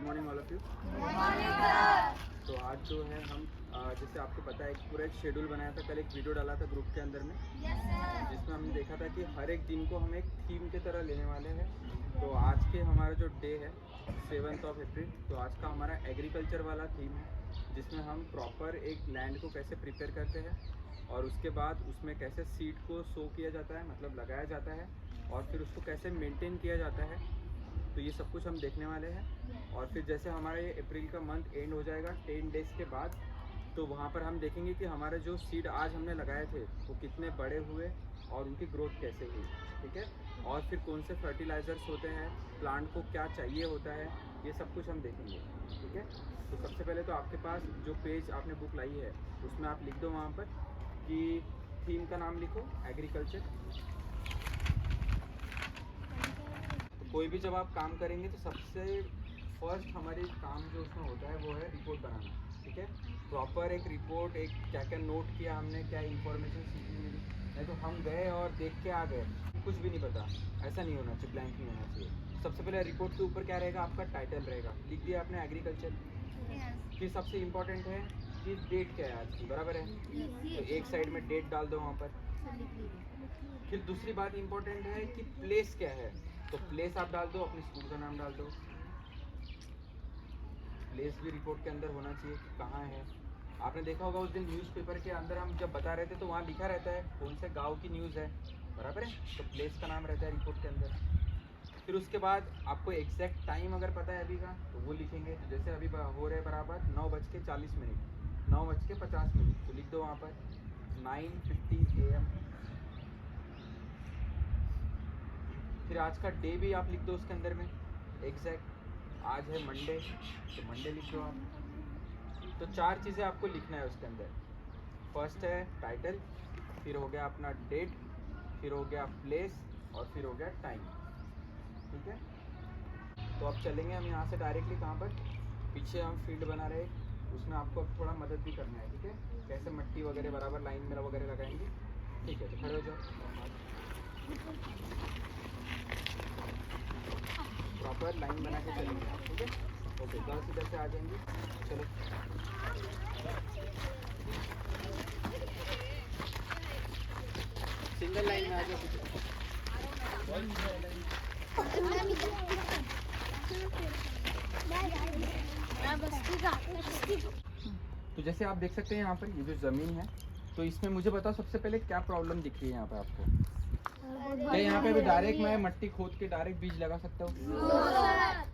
Morning all of you. तो आज जो है हम जैसे आपको पता है पूरा एक शेड्यूल बनाया था, कल एक वीडियो डाला था ग्रुप के अंदर में, जिसमें हमने देखा था कि हर एक दिन को हम एक थीम की तरह लेने वाले हैं। तो आज के हमारा जो डे है 7 अप्रैल, तो आज का हमारा एग्रीकल्चर वाला थीम है, जिसमें हम प्रॉपर एक लैंड को कैसे प्रिपेयर करते हैं और उसके बाद उसमें कैसे सीड को सो किया जाता है, मतलब लगाया जाता है, और फिर उसको कैसे मेंटेन किया जाता है। तो ये सब कुछ हम देखने वाले हैं। और फिर जैसे हमारा ये अप्रैल का मंथ एंड हो जाएगा 10 डेज़ के बाद, तो वहाँ पर हम देखेंगे कि हमारे जो सीड आज हमने लगाए थे वो कितने बड़े हुए और उनकी ग्रोथ कैसे हुई, ठीक है। और फिर कौन से फर्टिलाइज़र्स होते हैं, प्लांट को क्या चाहिए होता है, ये सब कुछ हम देखेंगे, ठीक है। तो सबसे पहले तो आपके पास जो पेज आपने बुक लाई है उसमें आप लिख दो वहाँ पर कि थीम का नाम लिखो एग्रीकल्चर। कोई भी जब आप काम करेंगे तो सबसे फर्स्ट हमारे काम जो उसमें होता है वो है रिपोर्ट बनाना, ठीक है। प्रॉपर एक रिपोर्ट, एक क्या क्या नोट किया हमने, क्या इन्फॉर्मेशन सीखी मिली। नहीं तो हम गए और देख के आ गए, कुछ भी नहीं पता, ऐसा नहीं होना चाहिए, ब्लैंक नहीं होना चाहिए। सबसे पहले रिपोर्ट के ऊपर क्या रहेगा, आपका टाइटल रहेगा, लिख दिया आपने एग्रीकल्चर। फिर सबसे इम्पोर्टेंट है कि डेट क्या है आज की, बराबर है, तो एक साइड में डेट डाल दो वहाँ पर। फिर दूसरी बात इम्पोर्टेंट है कि प्लेस क्या है, तो प्लेस आप डाल दो, अपने स्कूल का नाम डाल दो। प्लेस भी रिपोर्ट के अंदर होना चाहिए कि कहाँ है। आपने देखा होगा उस दिन न्यूज़पेपर के अंदर हम जब बता रहे थे तो वहाँ लिखा रहता है कौन से गांव की न्यूज़ है, बराबर है, तो प्लेस का नाम रहता है रिपोर्ट के अंदर। फिर उसके बाद आपको एग्जैक्ट टाइम अगर पता है अभी का तो वो लिखेंगे। तो जैसे अभी हो रहे बराबर 9:40, 9:50, तो लिख दो वहाँ पर 9:50 AM। फिर आज का डे भी आप लिख दो उसके अंदर में एग्जैक्ट। आज है मंडे, तो मंडे लिख दो आप। तो 4 चीज़ें आपको लिखना है उसके अंदर। फर्स्ट है टाइटल, फिर हो गया अपना डेट, फिर हो गया प्लेस, और फिर हो गया टाइम, ठीक है। तो अब चलेंगे हम यहाँ से डायरेक्टली कहाँ पर, पीछे हम फील्ड बना रहे, उसमें आपको अब थोड़ा मदद भी करना है, ठीक है। कैसे मिट्टी वगैरह बराबर लाइन में वगैरह लगाएंगे, ठीक है। तो खड़े हो जाओ, प्रॉपर लाइन बना के चलेंगे आप, ठीक है। ओके, गर्ल्स इधर से आ जाएंगे, चलो। सिंगल लाइन में आ जाओ। तो जैसे आप देख सकते हैं यहाँ पर ये जो ज़मीन है, तो इसमें मुझे बताओ सबसे पहले क्या प्रॉब्लम दिख रही है यहाँ पे आपको। क्या यहाँ पे भी डायरेक्ट मैं मट्टी खोद के डायरेक्ट बीज लगा सकता हूँ?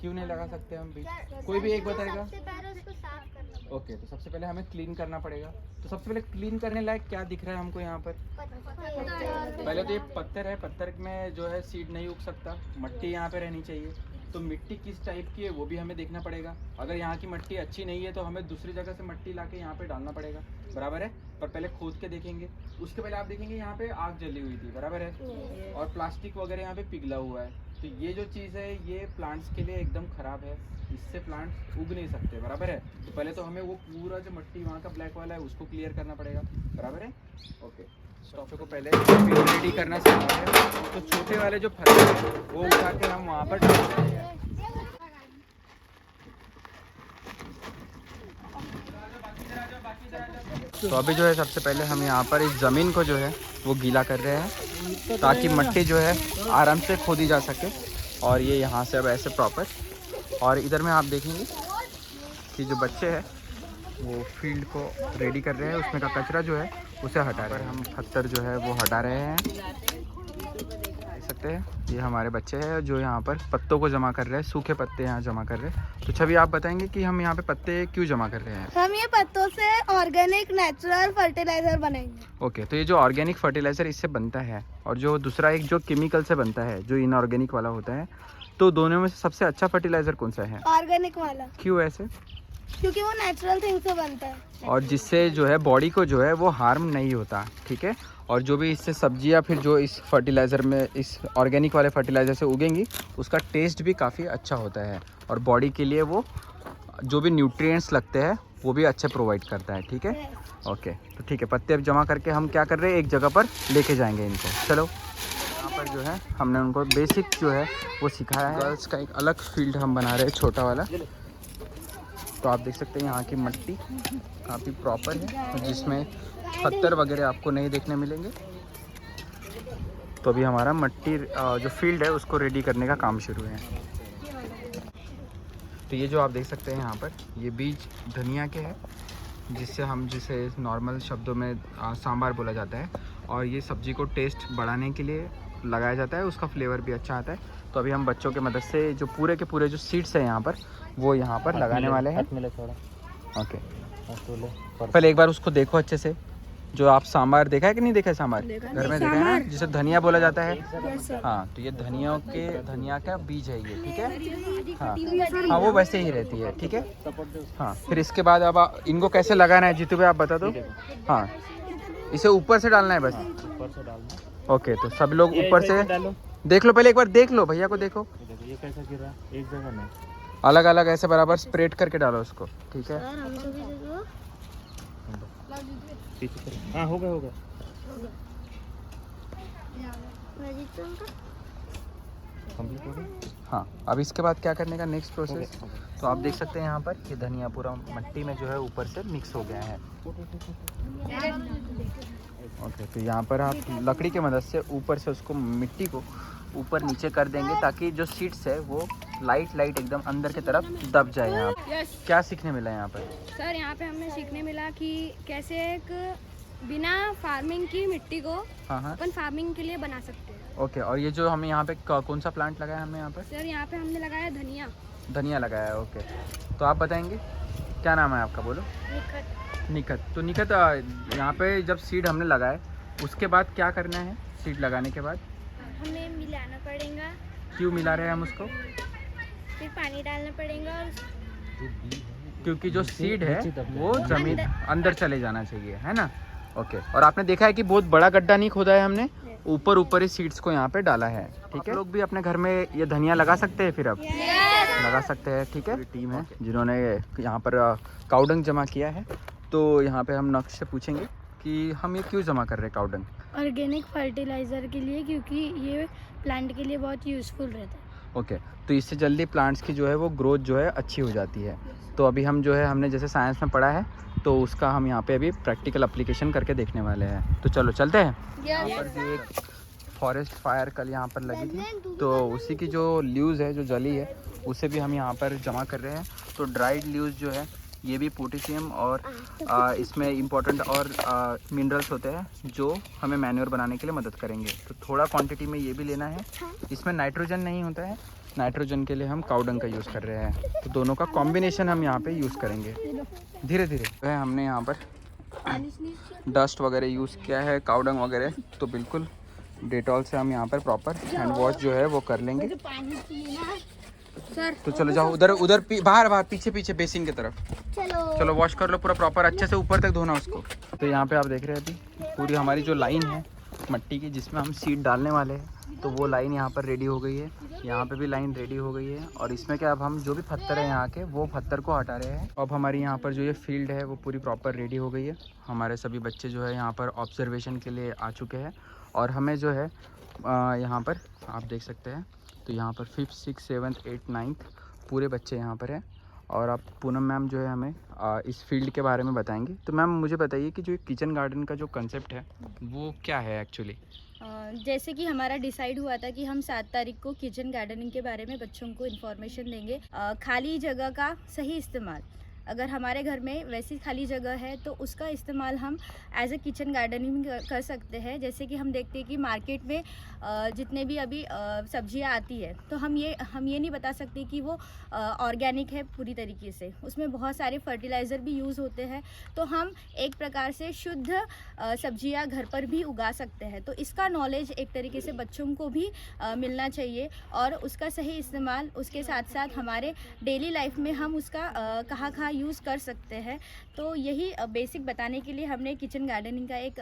क्यों नहीं लगा सकते हम बीज? कोई भी एक बताएगा। ओके, तो सबसे पहले हमें क्लीन करना पड़ेगा। तो सबसे पहले क्लीन करने लायक क्या दिख रहा है हमको यहाँ पर? पहले तो ये पत्थर है, पत्थर में जो है सीड नहीं उग सकता, मिट्टी यहाँ पे रहनी चाहिए। तो मिट्टी किस टाइप की है वो भी हमें देखना पड़ेगा। अगर यहाँ की मिट्टी अच्छी नहीं है तो हमें दूसरी जगह से मिट्टी लाके यहाँ पे डालना पड़ेगा, बराबर है। पर पहले खोद के देखेंगे, उसके पहले आप देखेंगे यहाँ पे आग जली हुई थी, बराबर है, और प्लास्टिक वगैरह यहाँ पे पिघला हुआ है। तो ये जो चीज़ है ये प्लांट्स के लिए एकदम ख़राब है, इससे प्लांट्स उग नहीं सकते, बराबर है। तो पहले तो हमें वो पूरा जो मिट्टी वहाँ का ब्लैक वाला है उसको क्लियर करना पड़ेगा, बराबर है। ओके, स्टॉप को पहले रेडी करना सीखना है। तो छोटे वाले जो फल है वो उठा के हम वहाँ पर डाल देंगे। तो अभी जो है सबसे पहले हम यहाँ पर इस ज़मीन को जो है वो गीला कर रहे हैं ताकि मिट्टी जो है आराम से खोदी जा सके। और ये यहाँ से अब ऐसे प्रॉपर, और इधर में आप देखेंगे कि जो बच्चे हैं वो फील्ड को रेडी कर रहे हैं, उसमें का कचरा जो है उसे हटा रहे हैं। हम पत्थर जो है वो हटा रहे हैं, देख सकते हैं ये हमारे बच्चे हैं जो यहाँ पर पत्तों को जमा कर रहे हैं, सूखे पत्ते यहाँ जमा कर रहे हैं। तो छवि आप बताएंगे कि हम यहाँ पे पत्ते क्यों जमा कर रहे हैं? हम ये पत्तों से ऑर्गेनिक नेचुरल फर्टिलाइजर बनाएंगे। ओके, तो ये जो ऑर्गेनिक फर्टिलाइजर इससे बनता है और जो दूसरा एक जो केमिकल से बनता है जो इनऑर्गेनिक वाला होता है, तो दोनों में से सबसे अच्छा फर्टिलाइजर कौन सा है? ऑर्गेनिक वाला। क्यों ऐसे? क्योंकि वो नेचुरल थिंग से बनता है और जिससे जो है बॉडी को जो है वो हार्म नहीं होता, ठीक है। और जो भी इससे सब्जियां फिर जो इस फर्टिलाइज़र में, इस ऑर्गेनिक वाले फर्टिलाइज़र से उगेंगी, उसका टेस्ट भी काफ़ी अच्छा होता है और बॉडी के लिए वो जो भी न्यूट्रिएंट्स लगते हैं वो भी अच्छे प्रोवाइड करता है, ठीक है। ओके, तो ठीक है, पत्ते अब जमा करके हम क्या कर रहे हैं, एक जगह पर लेके जाएंगे इनको। चलो, यहाँ पर जो है हमने उनको बेसिक जो है वो सिखाया है। गर्ल्स का एक अलग फील्ड हम बना रहे हैं, छोटा वाला, तो आप देख सकते हैं यहाँ की मिट्टी काफ़ी प्रॉपर है, जिसमें पत्थर वगैरह आपको नहीं देखने मिलेंगे। तो अभी हमारा मिट्टी जो फील्ड है उसको रेडी करने का काम शुरू है। तो ये जो आप देख सकते हैं यहाँ पर, ये बीज धनिया के हैं, जिसे नॉर्मल शब्दों में सांभर बोला जाता है, और ये सब्ज़ी को टेस्ट बढ़ाने के लिए लगाया जाता है, उसका फ्लेवर भी अच्छा आता है। तो अभी हम बच्चों की मदद से जो पूरे के पूरे जो सीड्स हैं यहाँ पर, वो यहाँ पर लगाने वाले हैं। ओके, पहले एक बार उसको देखो अच्छे से। जो आप सांभर देखा है कि नहीं देखा है? सांभर घर में देखा है ना, जिसे धनिया बोला जाता है। हाँ, तो ये धनिया का बीज है ये, ठीक है। हाँ, वो वैसे ही रहती है, ठीक है। हाँ, फिर इसके बाद अब इनको कैसे लगाना है जीतू भाई, आप बता दो। हाँ, इसे ऊपर से डालना है बस। ऊपर से डालना। ओके, तो सब लोग ऊपर से देख लो, पहले एक बार देख लो, भैया को देखो। ये कैसा गिर रहा है? एक जगह नहीं, अलग अलग ऐसे बराबर स्प्रेड करके डालो उसको, ठीक है। हाँ, हो गया। कंप्लीट हो गया। हाँ, अब इसके बाद क्या करने का नेक्स्ट प्रोसेस, तो आप देख सकते हैं यहाँ पर ये धनिया पूरा मिट्टी में जो है ऊपर से मिक्स हो गया है। ओके, तो यहाँ पर आप लकड़ी की मदद से ऊपर से उसको मिट्टी को ऊपर नीचे कर देंगे, ताकि जो सीड्स है वो लाइट एकदम अंदर की तरफ दब जाए। यहाँ क्या सीखने मिला है यहाँ पर? सर, यहाँ पे हमें सीखने मिला कि कैसे एक बिना फार्मिंग की मिट्टी को अपन फार्मिंग के लिए बना सकते हैं। ओके, और ये जो हमें यहाँ पे कौन सा प्लांट लगाया हमने यहाँ पर? सर, यहाँ पे हमने लगाया धनिया लगाया है। ओके, तो आप बताएंगे क्या नाम है आपका? बोलो। निखत। तो निखत, यहाँ पे जब सीड हमने लगाए उसके बाद क्या करना है? सीड लगाने के बाद हमें मिलाना पड़ेगा। क्यों मिला रहे हैं हम उसको? फिर पानी डालना पड़ेगा, क्योंकि जो सीड है वो जमीन अंदर चले जाना चाहिए, है ना। ओके, और आपने देखा है कि बहुत बड़ा गड्ढा नहीं खोदा है हमने, ऊपर ही सीड्स को यहाँ पे डाला है, ठीक है। लोग भी अपने घर में ये धनिया लगा सकते हैं, फिर अब लगा सकते हैं, ठीक है। टीम है जिन्होंने यहाँ पर काउडंग जमा किया है, तो यहाँ पे हम नक्श से पूछेंगे कि हम ये क्यों जमा कर रहे हैं काउडंग? ऑर्गेनिक फर्टिलाइजर के लिए, क्योंकि ये प्लांट के लिए बहुत यूजफुल रहता है। ओके, तो इससे जल्दी प्लांट्स की जो है वो ग्रोथ जो है अच्छी हो जाती है। तो अभी हम जो है हमने जैसे साइंस में पढ़ा है, तो उसका हम यहाँ पे अभी प्रैक्टिकल एप्लीकेशन करके देखने वाले हैं। तो चलो चलते हैं। यहाँ पर ये एक फॉरेस्ट फायर कल यहाँ पर लगी थी, तो उसी की जो लीव्स है, जो जली है, उसे भी हम यहाँ पर जमा कर रहे हैं। तो ड्राइड लीव्स जो है ये भी पोटेशियम और इसमें इम्पोर्टेंट और मिनरल्स होते हैं जो हमें मैन्योर बनाने के लिए मदद करेंगे। तो थोड़ा क्वांटिटी में ये भी लेना है। इसमें नाइट्रोजन नहीं होता है, नाइट्रोजन के लिए हम काउडंग का यूज़ कर रहे हैं। तो दोनों का कॉम्बिनेशन हम यहाँ पे यूज़ करेंगे धीरे धीरे। हमने यहाँ पर डस्ट वगैरह यूज़ किया है, काउडंग वगैरह, तो बिल्कुल डेटॉल से हम यहाँ पर प्रॉपर हैंड वॉश जो है वो कर लेंगे। तो चलो जाओ उधर बाहर पीछे बेसिन की तरफ चलो वॉश कर लो पूरा प्रॉपर, अच्छे से ऊपर तक धोना उसको। तो यहाँ पे आप देख रहे हैं अभी पूरी हमारी जो लाइन है मिट्टी की, जिसमें हम सीड डालने वाले हैं, तो वो लाइन यहाँ पर रेडी हो गई है। यहाँ पे भी लाइन रेडी हो गई है, और इसमें क्या अब हम जो भी पत्थर है यहाँ के, वो पत्थर को हटा रहे हैं। अब हमारी यहाँ पर जो ये फील्ड है वो पूरी प्रॉपर रेडी हो गई है। हमारे सभी बच्चे जो है यहाँ पर ऑब्जर्वेशन के लिए आ चुके हैं, और हमें जो है यहाँ पर आप देख सकते हैं, तो यहाँ पर 5th 6th 7th 8th 9th पूरे बच्चे यहाँ पर हैं। और अब पूनम मैम जो है हमें इस फील्ड के बारे में बताएंगे। तो मैम मुझे बताइए कि जो किचन गार्डन का जो कंसेप्ट है वो क्या है एक्चुअली? जैसे कि हमारा डिसाइड हुआ था कि हम 7 तारीख को किचन गार्डनिंग के बारे में बच्चों को इन्फॉर्मेशन देंगे। खाली जगह का सही इस्तेमाल, अगर हमारे घर में वैसी खाली जगह है तो उसका इस्तेमाल हम एज ए किचन गार्डनिंग कर सकते हैं। जैसे कि हम देखते हैं कि मार्केट में जितने भी अभी सब्जियां आती है, तो हम ये नहीं बता सकते कि वो ऑर्गेनिक है पूरी तरीके से, उसमें बहुत सारे फर्टिलाइज़र भी यूज़ होते हैं। तो हम एक प्रकार से शुद्ध सब्जियां घर पर भी उगा सकते हैं। तो इसका नॉलेज एक तरीके से बच्चों को भी मिलना चाहिए, और उसका सही इस्तेमाल उसके साथ साथ हमारे डेली लाइफ में हम उसका कहाँ यूज़ कर सकते हैं। तो यही बेसिक बताने के लिए हमने किचन गार्डनिंग का एक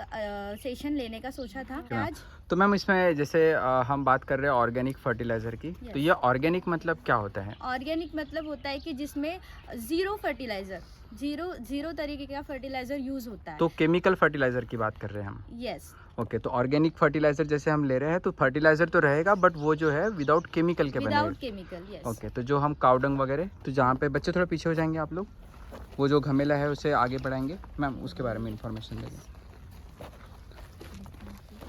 सेशन लेने का सोचा था आज। तो मैम इसमें जैसे हम बात कर रहे हैं ऑर्गेनिक फर्टिलाइज़र की, तो ये ऑर्गेनिक मतलब क्या होता है? ऑर्गेनिक मतलब होता है कि जिसमें जीरो फर्टिलाइजर, जीरो तरीके का फर्टिलाइजर यूज होता है। तो केमिकल फर्टिलाइज़र की बात कर रहे हैं हम। यस। ओके, तो ऑर्गेनिक फर्टिलाइज़र जैसे हम ले रहे हैं तो फर्टिलाइज़र तो रहेगा बट वो जो है विदाउट केमिकल के बने। Without chemical, yes. ओके, तो जो हम काउडंग वगैरह, तो जहाँ पे बच्चे थोड़ा पीछे हो जाएंगे आप लोग, वो जो घमेला है उसे आगे बढ़ाएंगे मैम, उसके बारे में इंफॉर्मेशन देंगे।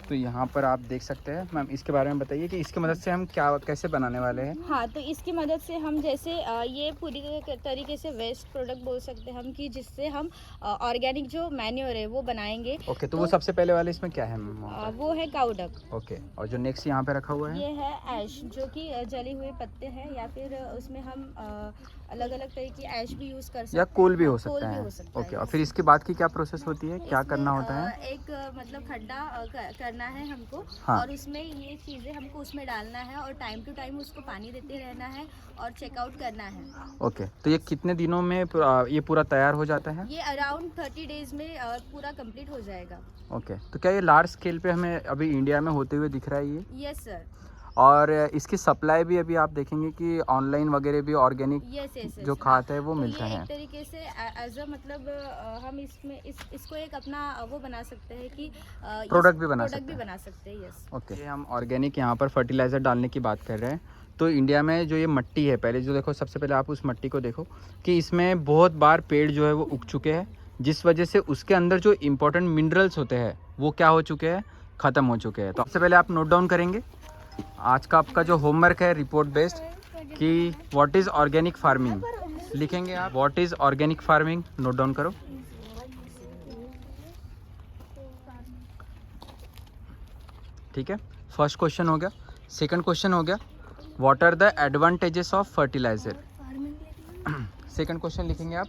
तो यहाँ पर आप देख सकते हैं मैम, इसके बारे में बताइए कि इसकी मदद से हम क्या कैसे बनाने वाले हैं। हाँ, तो इसकी मदद से हम जैसे ये पूरी तरीके से वेस्ट प्रोडक्ट बोल सकते हैं हम, कि जिससे हम ऑर्गेनिक जो मैन्योर है वो बनाएंगे। ओके, तो वो सबसे पहले वाले इसमें क्या है मैम? वो है काउ डंग। ओके, और जो नेक्स्ट यहाँ पे रखा हुआ है ये है ऐश, जो कि जले हुए पत्ते हैं, या फिर उसमें हम अलग अलग तरह की ऐश भी यूज कर सकते हैं, या कोल भी हो कोल सकता भी है। हो सकता है। ओके, और फिर इसके बाद की क्या प्रोसेस होती है, क्या करना होता है? एक मतलब खड्डा करना है हमको, हाँ। और उसमें ये चीज़ें हमको उसमें डालना है, और टाइम टू टाइम उसको पानी देते रहना है और चेकआउट करना है। ओके, तो ये कितने दिनों में ये पूरा तैयार हो जाता है? ये अराउंड 30 डेज में पूरा कंप्लीट हो जाएगा। ओके, तो क्या ये लार्ज स्केल पे हमें अभी इंडिया में होते हुए दिख रहा है ये? Yes sir. और इसकी सप्लाई भी अभी आप देखेंगे कि ऑनलाइन वगैरह भी ऑर्गेनिक यस जो खाद है वो मिलता ये है। एक तरीके से एज अ मतलब हम इसमें इसको एक अपना वो बना सकते हैं कि प्रोडक्ट भी बना सकते हैं। यस। ओके, ये हम ऑर्गेनिक यहाँ पर फर्टिलाइज़र डालने की बात कर रहे हैं। तो इंडिया में जो ये मिट्टी है, पहले जो देखो, सबसे पहले आप उस मिट्टी को देखो कि इसमें बहुत बार पेड़ जो है वो उग चुके हैं, जिस वजह से उसके अंदर जो इम्पोर्टेंट मिनरल्स होते हैं वो क्या हो चुके हैं, ख़त्म हो चुके हैं। तो सबसे पहले आप नोट डाउन करेंगे आज का आपका जो होमवर्क है रिपोर्ट बेस्ड, कि व्हाट इज़ ऑर्गेनिक फार्मिंग लिखेंगे आप। What is organic farming, note down करो। ठीक है, फर्स्ट क्वेश्चन हो गया। सेकंड क्वेश्चन हो गया, what are the advantages of fertiliser. Second question लिखेंगे आप,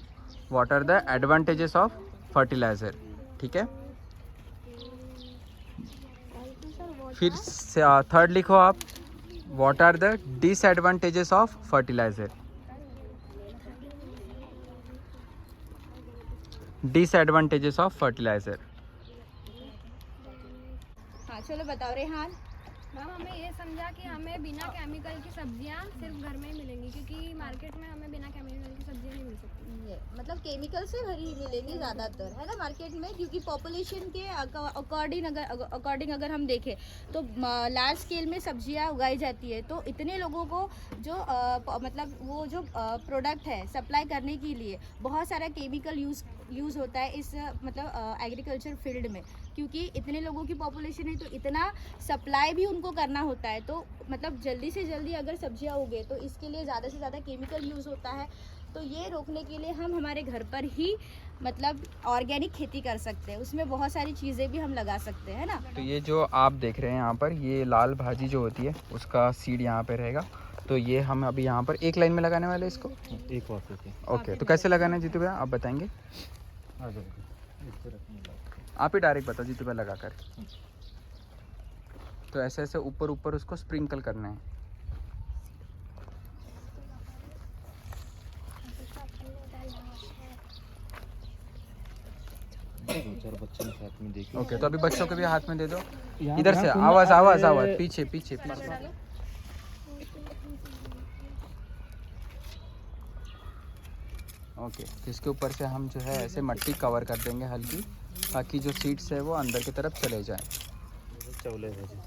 what are the advantages of fertiliser. ठीक है, फिर थर्ड लिखो आप, what are the disadvantages of fertiliser. Disadvantages of fertiliser. हाँ, चलो बताओ रेहान। मैम हमें ये समझा कि हमें बिना केमिकल की सब्जियां सिर्फ घर में ही मिलेंगी, क्योंकि मार्केट में हमें बिना केमिकल की सब्जियां नहीं मिल सकती। ये मतलब केमिकल से भरी मिलेंगी ज़्यादातर, है ना, मार्केट में, क्योंकि पॉपुलेशन के अकॉर्डिंग अगर हम देखें तो लार्ज स्केल में सब्जियां उगाई जाती है, तो इतने लोगों को जो मतलब वो जो प्रोडक्ट है सप्लाई करने के लिए बहुत सारा केमिकल यूज़ होता है इस मतलब एग्रीकल्चर फील्ड में, क्योंकि इतने लोगों की पॉपुलेशन है तो इतना सप्लाई भी उनको करना होता है। तो मतलब जल्दी से जल्दी अगर सब्जियां उगे तो इसके लिए ज़्यादा से ज़्यादा केमिकल यूज़ होता है। तो ये रोकने के लिए हम हमारे घर पर ही मतलब ऑर्गेनिक खेती कर सकते हैं, उसमें बहुत सारी चीज़ें भी हम लगा सकते हैं ना। तो ये जो आप देख रहे हैं यहाँ पर, ये लाल भाजी जो होती है उसका सीड यहाँ पे रहेगा। तो ये हम अभी यहाँ पर एक लाइन में लगाने वाले हैं इसको। एक और ओके। ओके, तो कैसे लगाना है जीतू भैया, आप बताएंगे? आप ही डायरेक्ट बताओ जीतू भैया लगा कर। तो ऐसे ऐसे ऊपर ऊपर उसको स्प्रिंकल करना है। दो चार बच्चे साथ में देखिए। ओके, तो अभी बच्चों के भी हाथ में दे दो। इधर से आवाज़ पीछे पीछे पीछे। ओके, तो इसके ऊपर से हम जो है ऐसे मिट्टी कवर कर देंगे हल्की, ताकि जो सीड्स है वो अंदर की तरफ चले जाए। चौले भाजी।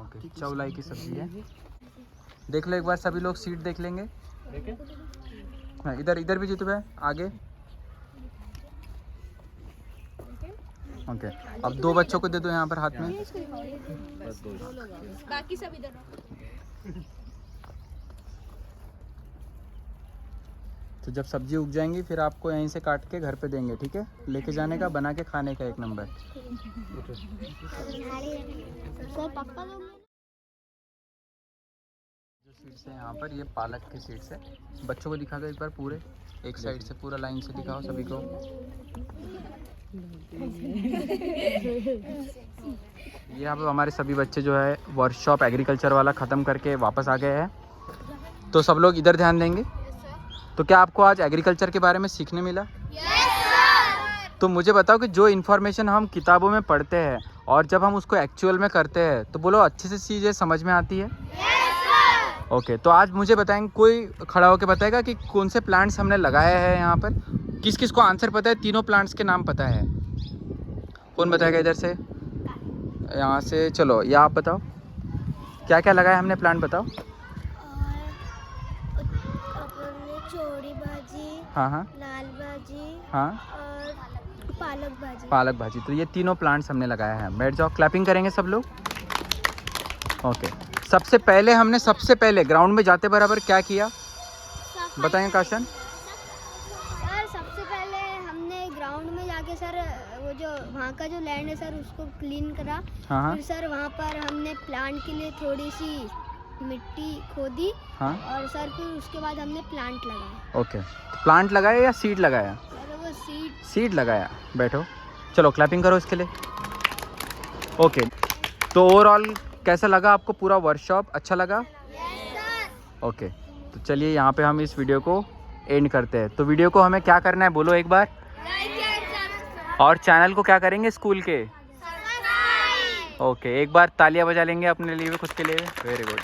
ओके, चौलाई की सब्जी है। देख लो एक बार सभी लोग सीड देख लेंगे। हाँ, इधर भी जीतू भाई आगे। ओके, अब दो बच्चों को दे दो यहाँ पर हाथ में। बस दो। बाकी सब इधर। तो जब सब्जी उग जाएंगी फिर आपको यहीं से काट के घर पे देंगे, ठीक है? लेके जाने का, बना के खाने का, एक नंबर। जो सीड्स है यहाँ पर, ये पालक के सीड्स है। बच्चों को दिखा दो एक बार पूरे, एक साइड से पूरा लाइन से दिखाओ सभी को। ये अब हमारे सभी बच्चे जो है वर्कशॉप एग्रीकल्चर वाला ख़त्म करके वापस आ गए हैं। तो सब लोग इधर ध्यान देंगे। तो क्या आपको आज एग्रीकल्चर के बारे में सीखने मिला? तो मुझे बताओ कि जो इन्फॉर्मेशन हम किताबों में पढ़ते हैं और जब हम उसको एक्चुअल में करते हैं तो बोलो अच्छे से चीज़ें समझ में आती है? ओके, तो आज मुझे बताएंगे, कोई खड़ा होकर बताएगा कि कौन से प्लांट्स हमने लगाए हैं यहाँ पर। किस किस को आंसर पता है? तीनों प्लांट्स के नाम पता है? कौन बताएगा इधर से? यहाँ से चलो, या आप बताओ क्या क्या लगाया हमने प्लांट, बताओ। और अपने चोरी भाजी, हाँ हाँ लाल भाजी हाँ, और पालक भाजी। पालक भाजी। तो ये तीनों प्लांट्स हमने लगाया है। बैठ जाओ, क्लैपिंग करेंगे सब लोग। ओके, सबसे पहले ग्राउंड में जाते बराबर क्या किया बताएंगे काशन? सर सबसे पहले हमने ग्राउंड में जाके सर वो जो वहाँ का जो लैंड है सर उसको क्लीन करा। हाँ हाँ फिर सर वहाँ पर हमने प्लांट के लिए थोड़ी सी मिट्टी खोदी हाँ। और सर फिर उसके बाद हमने प्लांट लगाया। ओके, तो प्लांट लगाया या सीड लगाया? सर वो सीड लगाया। बैठो, चलो क्लैपिंग करो इसके लिए। ओके, तो ओवरऑल कैसा लगा आपको पूरा वर्कशॉप? अच्छा लगा? ओके, तो चलिए यहाँ पे हम इस वीडियो को एंड करते हैं। तो वीडियो को हमें क्या करना है बोलो एक बार, और चैनल को क्या करेंगे स्कूल के? ओके, एक बार तालियां बजा लेंगे अपने लिए, खुद के लिए। Very good.